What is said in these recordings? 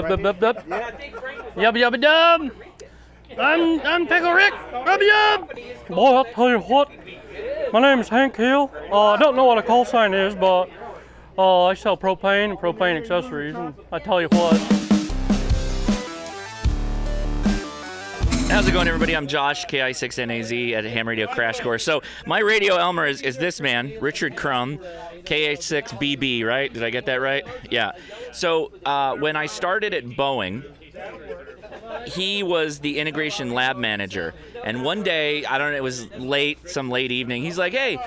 Yubba dub. I'm Pickle Rick. Yub. Boy, I'll tell you what. My name is Hank Hill. I don't know what a call sign is, but I sell propane and propane accessories. And I tell you what. How's it going, everybody? I'm Josh, KI6NAZ at Ham Radio Crash Course. So my radio Elmer is this man, Richard Crum, KH6BB, right? Did I get that right? Yeah. So when I started at Boeing, he was the integration lab manager. And one day, I don't know, it was some late evening, he's like, hey,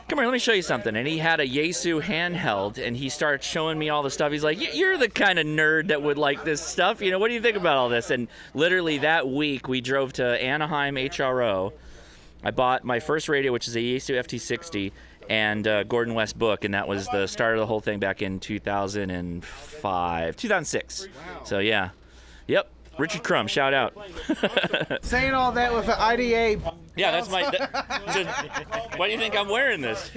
come here, let me show you something. And he had a Yaesu handheld, and he started showing me all the stuff. He's like, you're the kind of nerd that would like this stuff. You know, what do you think about all this? And literally that week, we drove to Anaheim HRO. I bought my first radio, which is a Yaesu FT60, and Gordon West book, and that was the start of the whole thing back in 2006. So, yeah. Yep. Richard Crum, shout out. Saying all that with an IDA. Yeah, that's my. Why do you think I'm wearing this?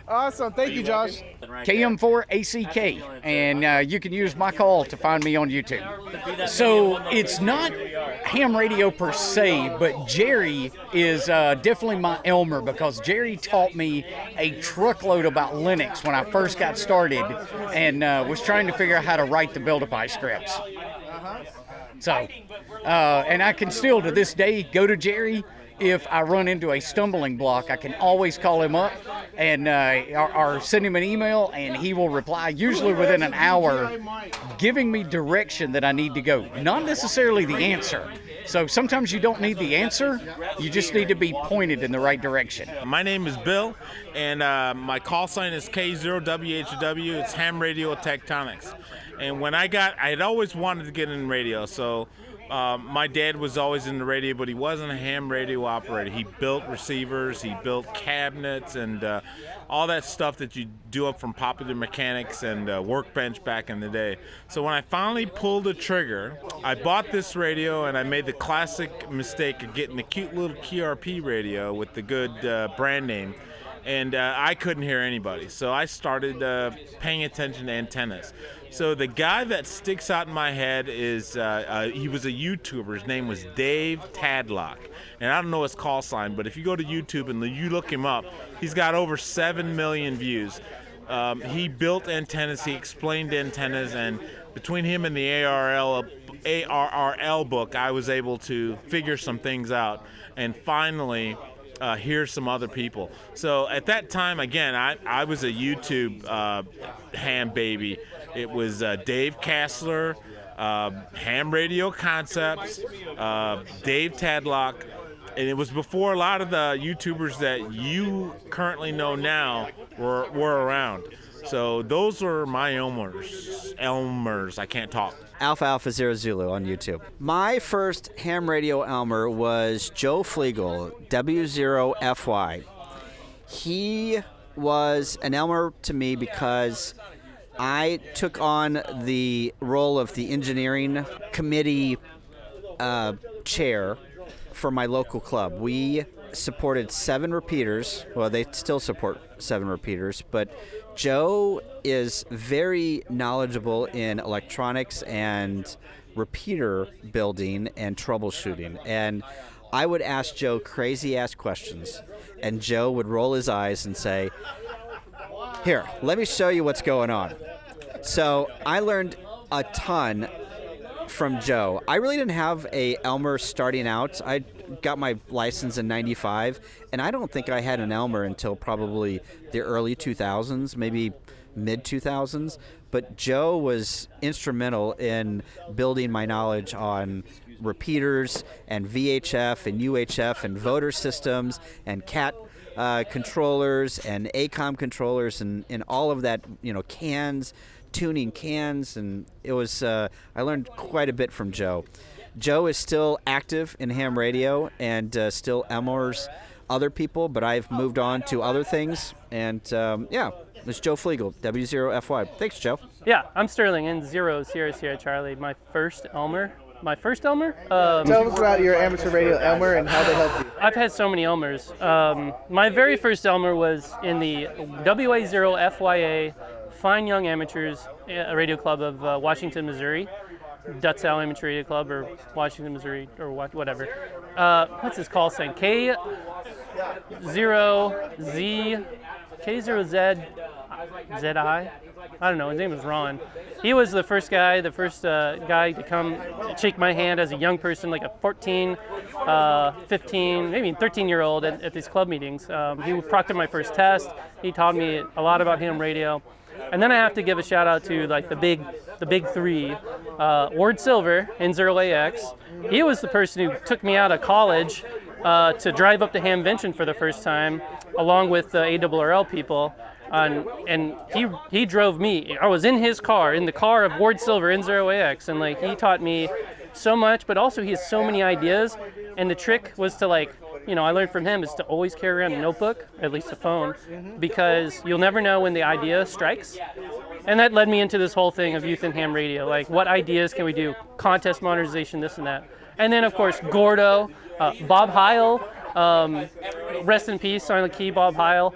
Awesome, thank you, Josh. KM4ACK, and you can use my call to find me on YouTube. So it's not ham radio per se, but Jerry is definitely my Elmer, because Jerry taught me a truckload about Linux when I first got started, and was trying to figure out how to write the Build-A-Py scripts. So, and I can still to this day go to Jerry if I run into a stumbling block. I can always call him up and or send him an email, and he will reply usually within an hour, giving me direction that I need to go. Not necessarily the answer. So sometimes you don't need the answer, you just need to be pointed in the right direction. My name is Bill, and my call sign is K0WHW. It's Ham Radio Tectonics. And when I had always wanted to get in radio, so my dad was always in the radio, but he wasn't a ham radio operator. He built receivers, he built cabinets, and all that stuff that you do up from Popular Mechanics and Workbench back in the day. So when I finally pulled the trigger, I bought this radio, and I made the classic mistake of getting the cute little QRP radio with the good brand name. And I couldn't hear anybody, so I started paying attention to antennas. So the guy that sticks out in my head is, he was a YouTuber. His name was Dave Tadlock. And I don't know his call sign, but if you go to YouTube and you look him up, he's got over 7 million views. He built antennas, he explained antennas, and between him and the ARRL book, I was able to figure some things out. And finally, hear some other people. So at that time, again, I was a YouTube ham baby. It was Dave Kassler, Ham Radio Concepts, Dave Tadlock, and it was before a lot of the YouTubers that you currently know now were around. So those were my Elmers. I can't talk. Alpha Zero Zulu on YouTube. My first ham radio Elmer was Joe Flegel, W0FY. He was an Elmer to me because I took on the role of the engineering committee chair for my local club. We supported 7 repeaters. Well, they still support 7 repeaters, but Joe is very knowledgeable in electronics and repeater building and troubleshooting. And I would ask Joe crazy-ass questions, and Joe would roll his eyes and say, "Here, let me show you what's going on." So I learned a ton from Joe. I really didn't have a Elmer starting out. I got my license in 95, and I don't think I had an Elmer until probably the early 2000s, maybe mid-2000s. But Joe was instrumental in building my knowledge on repeaters and VHF and UHF and voter systems and CAT controllers and ACOM controllers and all of that, cans, tuning cans, and it was I learned quite a bit from Joe. Joe is still active in ham radio and still Elmers other people, but I've moved on to other things, and it's Joe Flegel, W0FY. Thanks, Joe. Yeah, I'm Sterling, N0 Sierra Sierra Charlie. My first Elmer. Tell us about your amateur radio Elmer and how they helped you. I've had so many Elmers. My very first Elmer was in the WA0FYA fine young amateurs radio club of Washington, Missouri. Dutzal Amateur Radio Club, or Washington, Missouri, or whatever. What's his call sign? K0Z, ZI? I don't know, his name was Ron. He was the first guy to come shake my hand as a young person, like a 14, 15, maybe 13-year-old at these club meetings. He proctored my first test. He taught me a lot about ham radio. And then I have to give a shout out to like the big three. Ward Silver, N0AX. He was the person who took me out of college to drive up to Hamvention for the first time, along with the ARRL people. And he drove me. I was in his car, in the car of Ward Silver, N0AX, and like he taught me so much, but also he has so many ideas. And the trick was to I learned from him is to always carry around a notebook, at least a phone, because you'll never know when the idea strikes. And that led me into this whole thing of youth and ham radio. Like, what ideas can we do? Contest modernization, this and that. And then, of course, Gordo, Bob Heil, rest in peace, Silent Key, Bob Heil.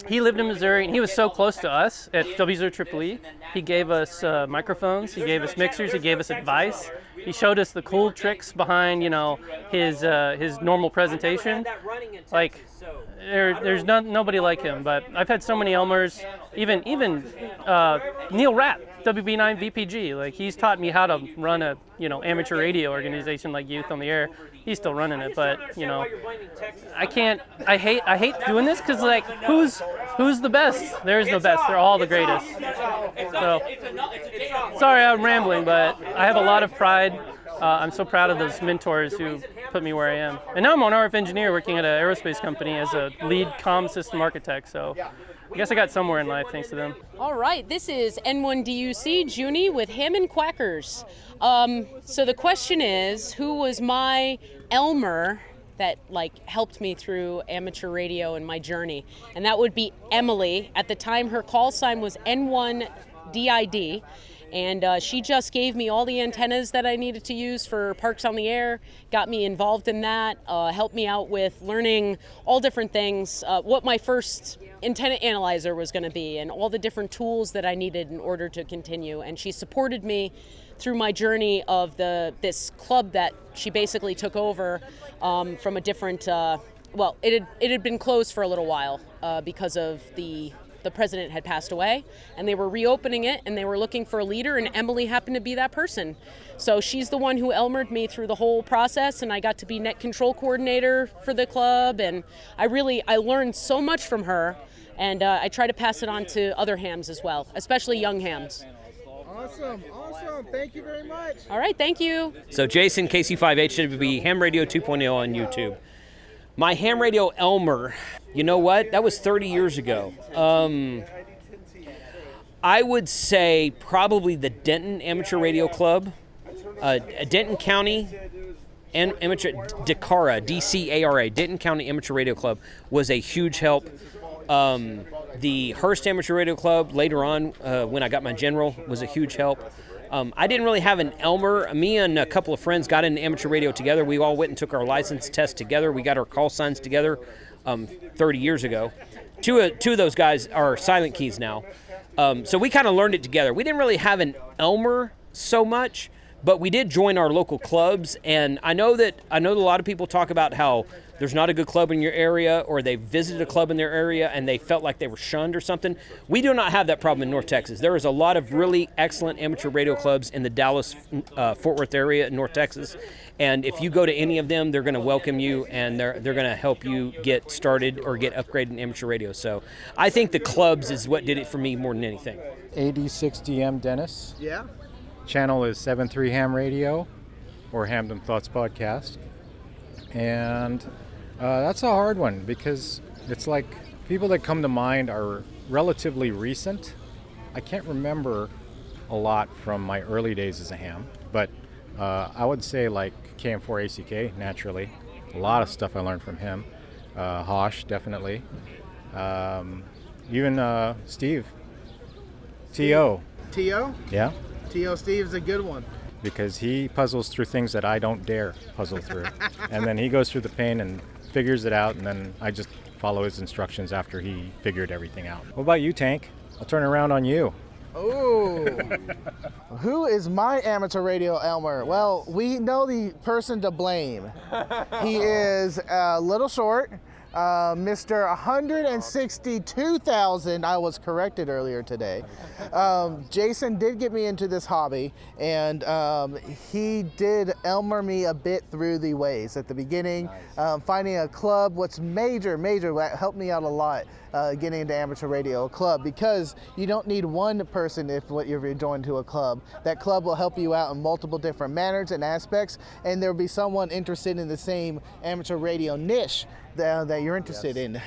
He lived in Missouri, and he was so close to us at W0EEE. He gave us microphones, he gave us mixers, he gave us advice. He showed us the cool tricks behind, his normal presentation. Like, there's nobody like him. But I've had so many Elmers, even Neil Rapp, WB9 VPG. Like, he's taught me how to run a amateur radio organization like Youth on the Air. He's still running it, but I hate doing this because like who's the best? There is no best. They're all the greatest. So sorry I'm rambling, but I have a lot of pride. I'm so proud of those mentors who put me where I am. And now I'm an RF engineer working at an aerospace company as a lead comm system architect. So I guess I got somewhere in life thanks to them. All right, this is N1DUC Junie with Ham and Quackers. So the question is, who was my Elmer that helped me through amateur radio and my journey? And that would be Emily. At the time, her call sign was N1DID. And she just gave me all the antennas that I needed to use for Parks on the Air, got me involved in that, helped me out with learning all different things, what my first antenna analyzer was going to be, and all the different tools that I needed in order to continue. And she supported me through my journey of this club that she basically took over from a different, it had been closed for a little while because of the president had passed away, and they were reopening it, and they were looking for a leader, and Emily happened to be that person. So she's the one who Elmered me through the whole process, and I got to be net control coordinator for the club, and I learned so much from her, and I try to pass it on to other hams as well, especially young hams. Awesome. Thank you very much. All right, thank you. So Jason, KC5HWB, Ham Radio 2.0 on YouTube. My ham radio Elmer, you know what? That was 30 years ago. I would say probably the Denton Amateur Radio Club, Denton County Amateur DCARA, DCARA, Denton County Amateur Radio Club was a huge help. The Hearst Amateur Radio Club later on, when I got my general, was a huge help. I didn't really have an Elmer. Me and a couple of friends got into amateur radio together. We all went and took our license test together. We got our call signs together 30 years ago. Two of those guys are silent keys now. So we kind of learned it together. We didn't really have an Elmer so much, but we did join our local clubs. And I know that a lot of people talk about how there's not a good club in your area, or they visited a club in their area and they felt like they were shunned or something. We do not have that problem in North Texas. There is a lot of really excellent amateur radio clubs in the Dallas, Fort Worth area in North Texas. And if you go to any of them, they're going to welcome you, and they're going to help you get started or get upgraded in amateur radio. So I think the clubs is what did it for me more than anything. AD6DM Dennis. Yeah. Channel is 73 Ham Radio, or Hamden Thoughts Podcast. And that's a hard one, because it's like people that come to mind are relatively recent. I can't remember a lot from my early days as a ham, but I would say like KM4ACK, naturally. A lot of stuff I learned from him. Hosh, definitely. Even Steve. T.O. T.O.? Yeah. T.O. Steve's a good one. Because he puzzles through things that I don't dare puzzle through. And then he goes through the pain and figures it out, and then I just follow his instructions after he figured everything out. What about you, Tank? I'll turn around on you. Ooh. Who is my amateur radio Elmer? Well, we know the person to blame. He is a little short. Mr. 162,000, I was corrected earlier today. Jason did get me into this hobby, and he did Elmer me a bit through the ways at the beginning. Finding a club, what's major, helped me out a lot getting into amateur radio, a club, because you don't need one person if what you're joining to a club. That club will help you out in multiple different manners and aspects, and there will be someone interested in the same amateur radio niche that you're interested in.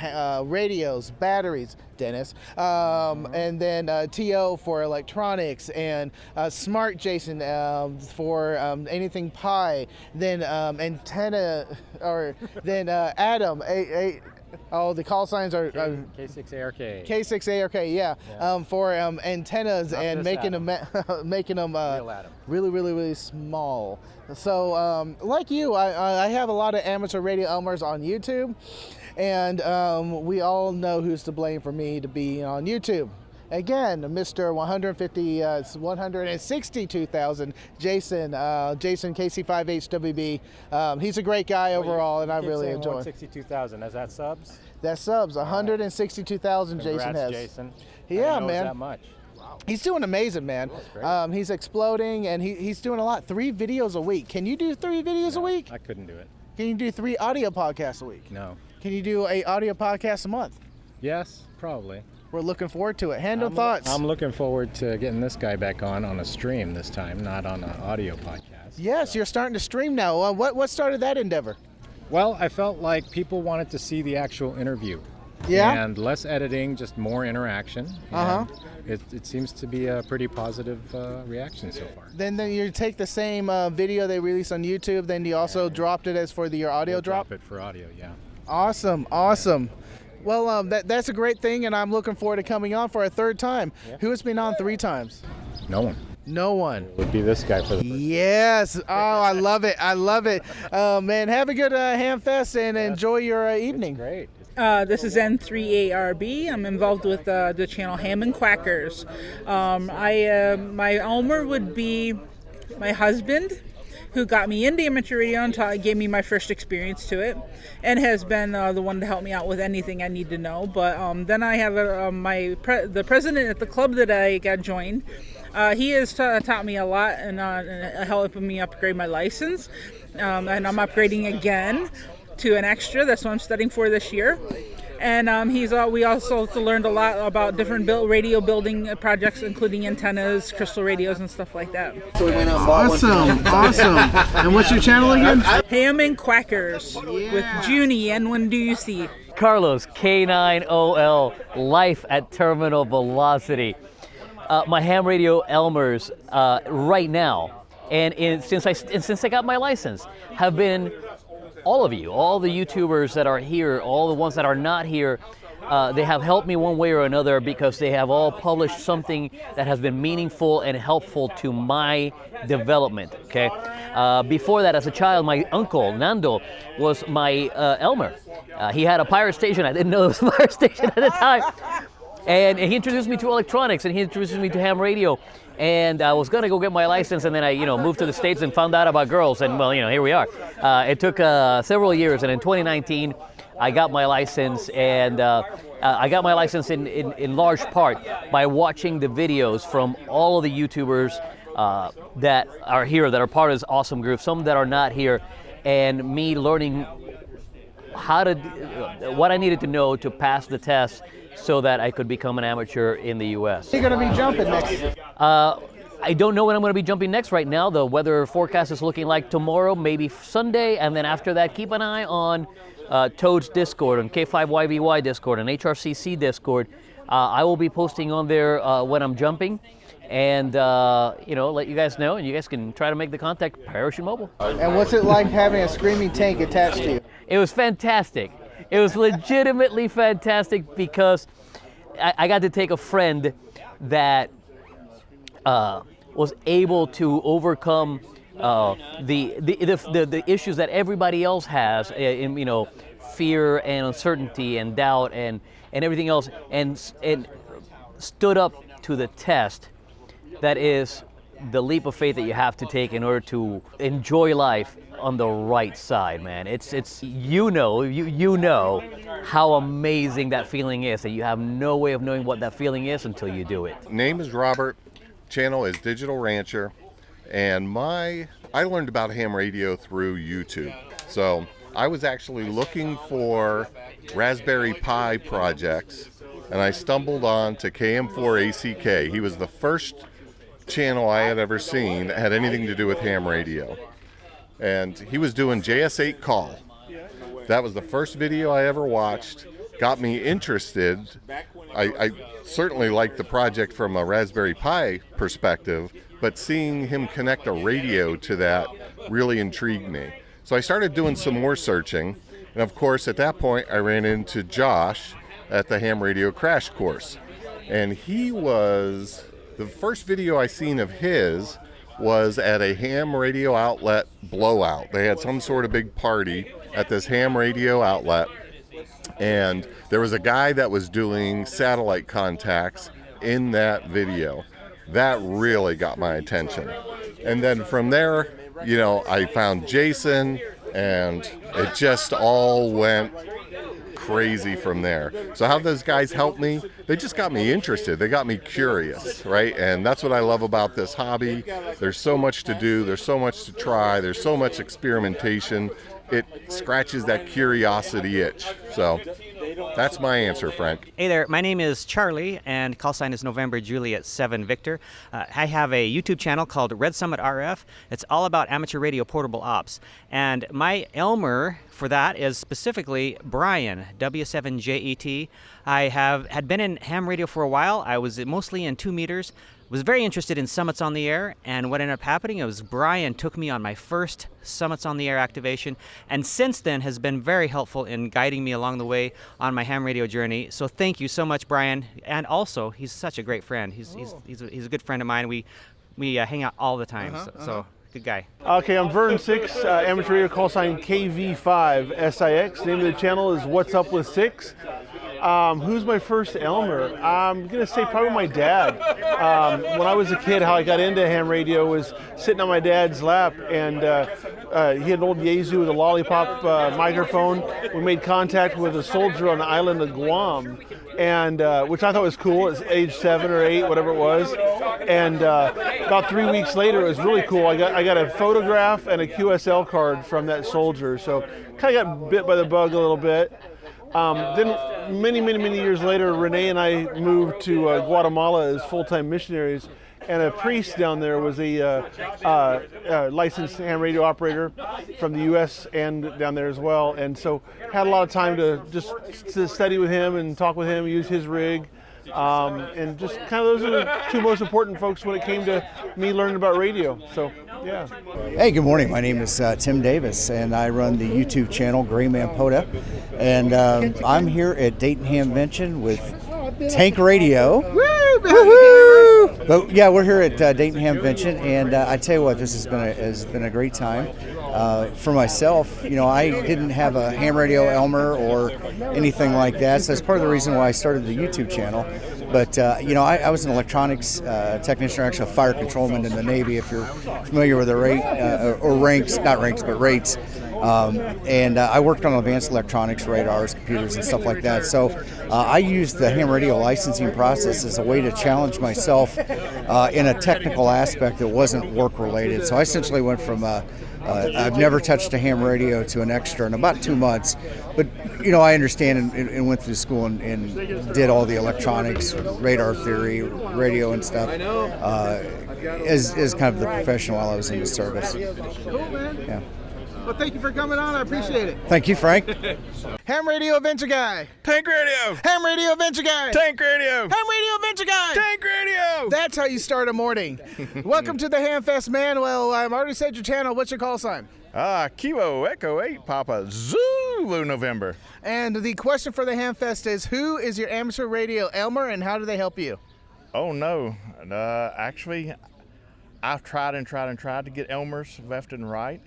Radios, batteries, Dennis, and then TO for electronics, and Smart Jason for anything Pi, then antenna, or then Adam, the call signs are K6ARK. K6ARK, yeah. For antennas. Not and making them really small. So like you, I have a lot of amateur radio Elmers on YouTube, and we all know who's to blame for me to be on YouTube. Again, Mr. 162,000, Jason KC5HWB. He's a great guy overall, and I really enjoy him. 162,000. Is that subs? That's subs. 162,000 Jason has. Jason. Yeah, I didn't know it was man. that much. He's doing amazing, man. He's exploding, and he's doing a lot. 3 videos a week. Can you do 3 videos a week? I couldn't do it. Can you do 3 audio podcasts a week? No. Can you do a audio podcast a month? Yes, probably. We're looking forward to it. Thoughts. I'm looking forward to getting this guy back on a stream this time, not on an audio podcast. Yes, you're starting to stream now. What started that endeavor? Well, I felt like people wanted to see the actual interview. Yeah. And less editing, just more interaction. Uh-huh. It seems to be a pretty positive reaction so far. Then you take the same video they released on YouTube, then you also dropped it as for your audio drop? Drop it for audio, yeah. Awesome. Well, that's a great thing, and I'm looking forward to coming on for a 3rd time. Yeah. Who has been on 3 times? No one. No one. It would be this guy for the first Yes. Oh, I love it. Man, have a good Hamfest and enjoy your evening. Great. This is N3ARB. I'm involved with the channel Ham and Quackers. My Elmer would be my husband, who got me into amateur radio and gave me my first experience to it, and has been the one to help me out with anything I need to know. But then I have the president at the club that I got joined. He has taught me a lot and helping me upgrade my license, and I'm upgrading again to an extra. That's what I'm studying for this year. And we also learned a lot about different radio building projects, including antennas, crystal radios, and stuff like that. Awesome. And what's your channel again? Ham and Quackers with Junie, N1DUC. Carlos, K9OL, life at terminal velocity. My ham radio Elmers right now, and since I got my license, have been all of you, all the YouTubers that are here, all the ones that are not here. They have helped me one way or another because they have all published something that has been meaningful and helpful to my development, okay? Before that, as a child, my uncle, Nando, was my Elmer. He had a pirate station. I didn't know it was a pirate station at the time. And he introduced me to electronics, and he introduced me to ham radio. And I was going to go get my license, and then I moved to the States and found out about girls, and well, here we are. It took several years, and in 2019, I got my license, and I got my license in large part by watching the videos from all of the YouTubers that are here, that are part of this awesome group, some that are not here, and me learning what I needed to know to pass the test so that I could become an amateur in the U.S. You're going to be jumping next? I don't know when I'm going to be jumping next right now. The weather forecast is looking like tomorrow, maybe Sunday, and then after that, keep an eye on Toad's Discord, on K5YVY Discord, and HRCC Discord. I will be posting on there when I'm jumping, and let you guys know, and you guys can try to make the contact Parachute Mobile. And what's it like having a screaming tank attached to you? It was fantastic. It was legitimately fantastic because I got to take a friend that was able to overcome the issues that everybody else has, in fear and uncertainty and doubt and everything else, and stood up to the test, that is the leap of faith that you have to take in order to enjoy life on the right side, man. It's you know how amazing that feeling is, that you have no way of knowing what that feeling is until you do it. Name is Robert, channel is Digital Rancher, and I learned about ham radio through YouTube. So I was actually looking for Raspberry Pi projects, and I stumbled on to KM4ACK. He was the first channel I had ever seen that had anything to do with ham radio. And he was doing JS8 call. That was the first video I ever watched. Got me interested. I certainly liked the project from a Raspberry Pi perspective, but seeing him connect a radio to that really intrigued me. So I started doing some more searching, and of course at that point I ran into Josh at the Ham Radio Crash Course. And he was, the first video I seen of his was at a ham radio outlet blowout. They had some sort of big party at this ham radio outlet, and there was a guy that was doing satellite contacts in that video. That really got my attention. And then from there, you know, I found Jason, and it just all went crazy from there. So how those guys helped me? They just got me interested. They got me curious, right? And that's what I love about this hobby. There's so much to do. There's so much to try. There's so much experimentation. It scratches that curiosity itch. So that's my answer, Frank. Hey there, my name is Charlie, and call sign is November Juliet 7 Victor. I have a YouTube channel called Red Summit RF. It's all about amateur radio portable ops. And my Elmer for that is specifically Brian, W7JET. I had been in ham radio for a while. I was mostly in 2 meters. Was very interested in Summits on the Air, and what ended up happening was Brian took me on my first Summits on the Air activation, and since then has been very helpful in guiding me along the way on my ham radio journey. So thank you so much, Brian. And also, he's such a great friend. He's a good friend of mine. We hang out all the time. So good guy. Okay, I'm Vern 6, amateur radio call sign KV5SIX. Name of the channel is What's Up with 6. Who's my first Elmer? I'm going to say probably my dad. When I was a kid, how I got into ham radio was sitting on my dad's lap, and he had an old Yaesu with a lollipop microphone. We made contact with a soldier on the island of Guam, and which I thought was cool. It's age 7 or 8, whatever it was. And about 3 weeks later, it was really cool. I got a photograph and a QSL card from that soldier, so kind of got bit by the bug a little bit. Then many years later, Renee and I moved to Guatemala as full-time missionaries, and a priest down there was a licensed ham radio operator from the U.S. and down there as well, and so had a lot of time to study with him and talk with him, use his rig, and just kind of those are the 2 most important folks when it came to me learning about radio. So yeah. Hey, good morning. My name is Tim Davis, and I run the YouTube channel Gray Man Poda, and I'm here at Dayton Hamvention with Tank Radio. Woo! But yeah, we're here at Dayton Hamvention, and I tell you what, this has been a great time. For myself, you know, I didn't have a ham radio Elmer or anything like that, so that's part of the reason why I started the YouTube channel. But, you know, I was an electronics technician, or actually a fire controlman in the Navy, if you're familiar with the rate, or ranks, not ranks, but rates. And I worked on advanced electronics, radars, computers, and stuff like that. So I used the ham radio licensing process as a way to challenge myself in a technical aspect that wasn't work-related. So I essentially went from I've never touched a ham radio to an extra in about 2 months. But, you know, I understand and went through school and did all the electronics, radar theory, radio and stuff as kind of the professional while I was in the service. Cool, man. Yeah. Well, thank you for coming on. I appreciate it. Thank you, Frank. Ham Radio Adventure Guy. Tank Radio. Ham Radio Adventure Guy. Tank Radio. Ham Radio Adventure Guy. Tank Radio. That's how you start a morning. Welcome to the Hamfest, man. Well, I've already said your channel. What's your call sign? Kilo Echo 8 Papa Zulu November. And the question for the Hamfest is, who is your amateur radio Elmer, and how do they help you? Oh no, actually, I've tried to get Elmers left and right,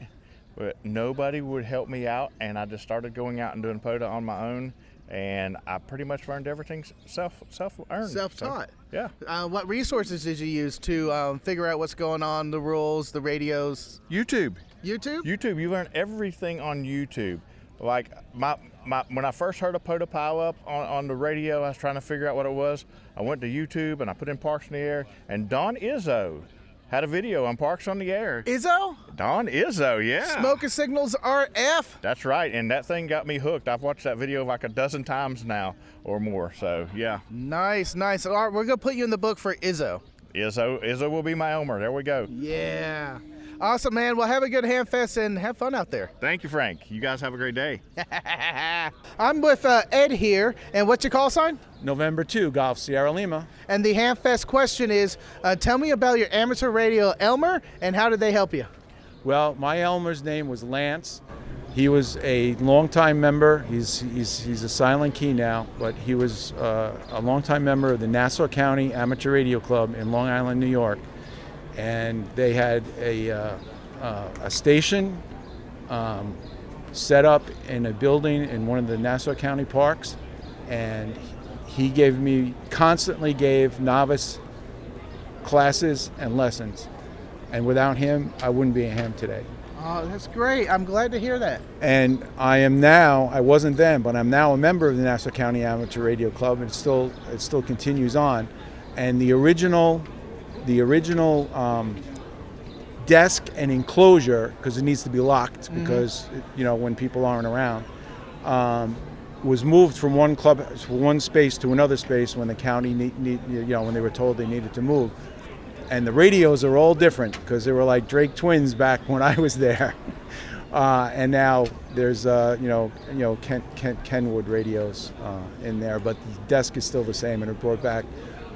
but nobody would help me out, and I just started going out and doing POTA on my own, and I pretty much learned everything self-earned. Self-taught. So, yeah. What resources did you use to figure out what's going on, the rules, the radios? YouTube. YouTube? You learn everything on YouTube. Like when I first heard a POTA pileup on the radio, I was trying to figure out what it was. I went to YouTube and I put in Parks in the Air, and Don Izzo had a video on Parks on the Air. Izzo? Don Izzo, yeah. Smoking Signals RF. That's right, and that thing got me hooked. I've watched that video like a dozen times now or more, so yeah. Nice. All right, we're going to put you in the book for Izzo. Izzo will be my Elmer. There we go. Yeah. Awesome, man. Well, have a good Hamfest and have fun out there. Thank you, Frank. You guys have a great day. I'm with Ed here, and what's your call sign? November 2, Golf Sierra Lima. And the Hamfest question is, tell me about your amateur radio Elmer, and how did they help you? Well, my Elmer's name was Lance. He was a longtime member. He's a silent key now, but he was a longtime member of the Nassau County Amateur Radio Club in Long Island, New York. And they had a station set up in a building in one of the Nassau County parks, and he constantly gave novice classes and lessons. And without him, I wouldn't be a ham today. Oh, that's great. I'm glad to hear that. And I wasn't then, but I'm now a member of the Nassau County Amateur Radio Club, and it still continues on. And the original desk and enclosure, because it needs to be locked because when people aren't around, was moved from one space to another space when the county when they were told they needed to move. And the radios are all different because they were like Drake twins back when I was there. And now there's Kenwood radios in there, but the desk is still the same, and it brought back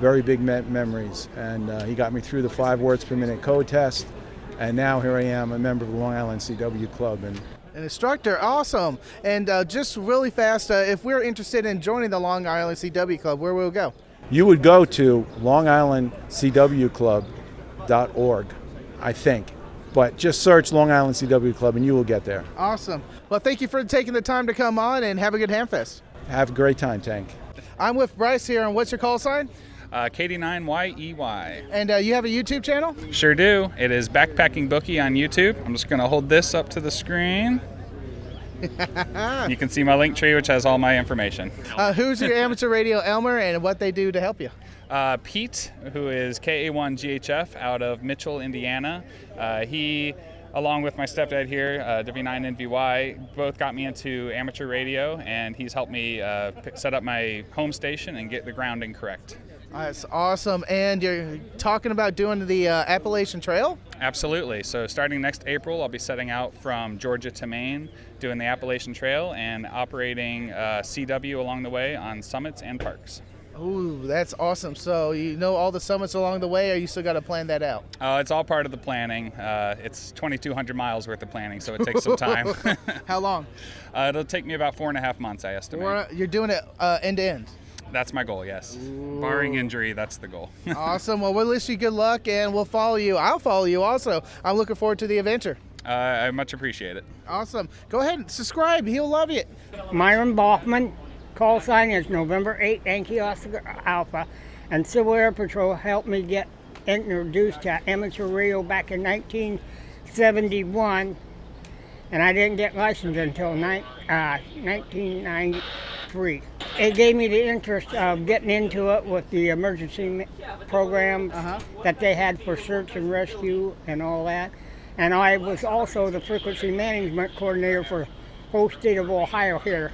very big memories. And he got me through the 5 words per minute code test, and now here I am, a member of the Long Island CW Club. And an instructor, awesome. And just really fast, if we're interested in joining the Long Island CW Club, where will we go? You would go to longislandcwclub.org, I think. But just search Long Island CW Club and you will get there. Awesome. Well, thank you for taking the time to come on, and have a good Hamfest. Have a great time, Tank. I'm with Bryce here, and what's your call sign? KD9YEY. And you have a YouTube channel? Sure do. It is Backpacking Bookie on YouTube. I'm just going to hold this up to the screen. You can see my link tree, which has all my information. Who's your amateur radio Elmer, and what they do to help you? Pete, who is KA1GHF out of Mitchell, Indiana. He, along with my stepdad here, W9NVY, both got me into amateur radio, and he's helped me set up my home station and get the grounding correct. That's awesome. And you're talking about doing the Appalachian Trail? Absolutely. So starting next April, I'll be setting out from Georgia to Maine, doing the Appalachian Trail and operating CW along the way on summits and parks. Ooh, that's awesome. So you know all the summits along the way, or you still got to plan that out? It's all part of the planning. It's 2,200 miles worth of planning, so it takes some time. How long? It'll take me about 4.5 months, I estimate. You're doing it end to end? That's my goal, yes. Ooh. Barring injury, that's the goal. Awesome. Well, we'll wish you good luck, and we'll follow you. I'll follow you also. I'm looking forward to the adventure. I much appreciate it. Awesome. Go ahead and subscribe. He'll love it. Myron Bachman. Call sign is November 8, Yankee Oscar Alpha. And Civil Air Patrol helped me get introduced to amateur radio back in 1971. And I didn't get licensed until 1993. It gave me the interest of getting into it with the emergency programs that they had for search and rescue and all that. And I was also the frequency management coordinator for the whole state of Ohio here.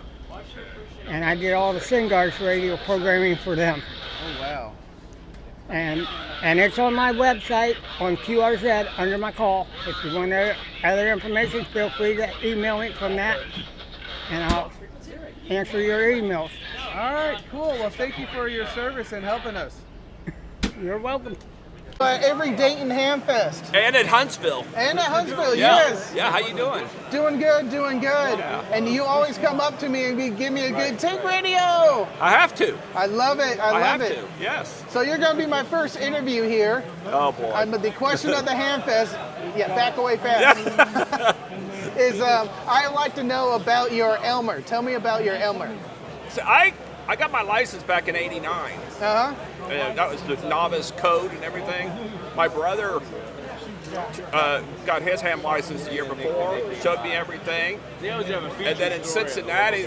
And I did all the SINGARS radio programming for them. Oh, wow. And it's on my website on QRZ under my call. If you want other information, feel free to email me from that, and I'll answer your emails. All right, cool. Well, thank you for your service and helping us. You're welcome. Every Dayton Hamfest. And at Huntsville. And at Huntsville, yeah. Yes. Yeah, how you doing? Doing good, doing good. Yeah. And you always come up to me and give me a good take radio. I have to. I love it. I love it. To. Yes. So you're going to be my first interview here. Oh, boy. But the question of the Hamfest, back away fast, is I like to know about your Elmer. Tell me about your Elmer. So I got my license back in '89. Uh-huh. And that was the novice code and everything. My brother got his ham license the year before, showed me everything. And then in Cincinnati,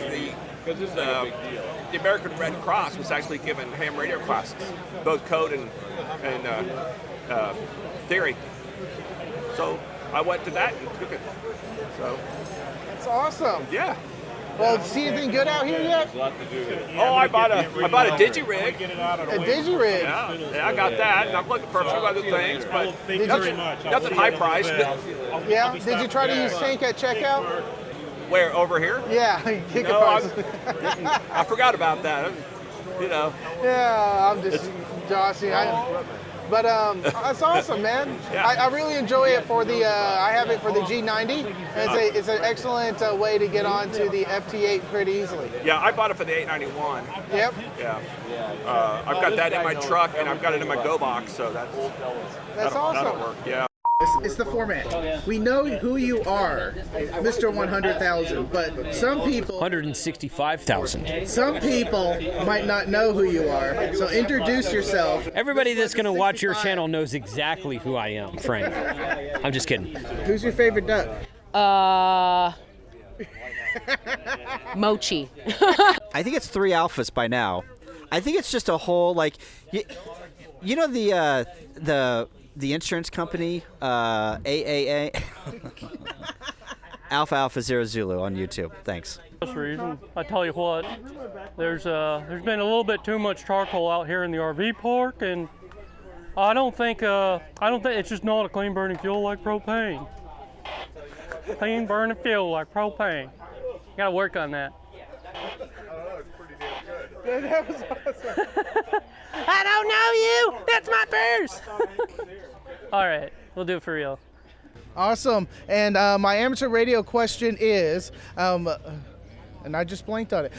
the American Red Cross was actually giving ham radio classes, both code and theory. So I went to that and took it. So That's awesome. yeah. Well, see anything good out here yet? Oh, I bought a digi-rig. A digi-rig? Yeah, I got that, and I'm looking for a few other things, but nothing high priced. Yeah. Did you try to use Tank at checkout? Where, over here? Yeah. Kick it No, price. I forgot about that. You know. Yeah, I'm just joshing. But that's awesome, man. Yeah. I really enjoy it for the. I have it for the G90. It's an excellent way to get onto the FT8 pretty easily. Yeah, I bought it for the 891. Yep. Yeah. I've got that in my truck, and I've got it in my Go box, so That's that'll awesome. work. Yeah. It's the format. We know who you are, Mr. 100,000, but some people, 165,000. some people might not know who you are. So introduce yourself. Everybody that's going to watch your channel knows exactly who I am, Frank. I'm just kidding. Who's your favorite duck? Mochi. I think it's 3 alphas by now. I think it's just a whole you know the insurance company AAA Alpha 0 Zulu on YouTube. Thanks. This reason, I tell you what, there's been a little bit too much charcoal out here in the RV park, and I don't think it's just not a clean burning fuel like propane. Clean burning fuel like propane. Gotta work on that. That was awesome. I don't know you. That's my purse. All right, we'll do it for real. Awesome. And my amateur radio question is, and I just blanked on it.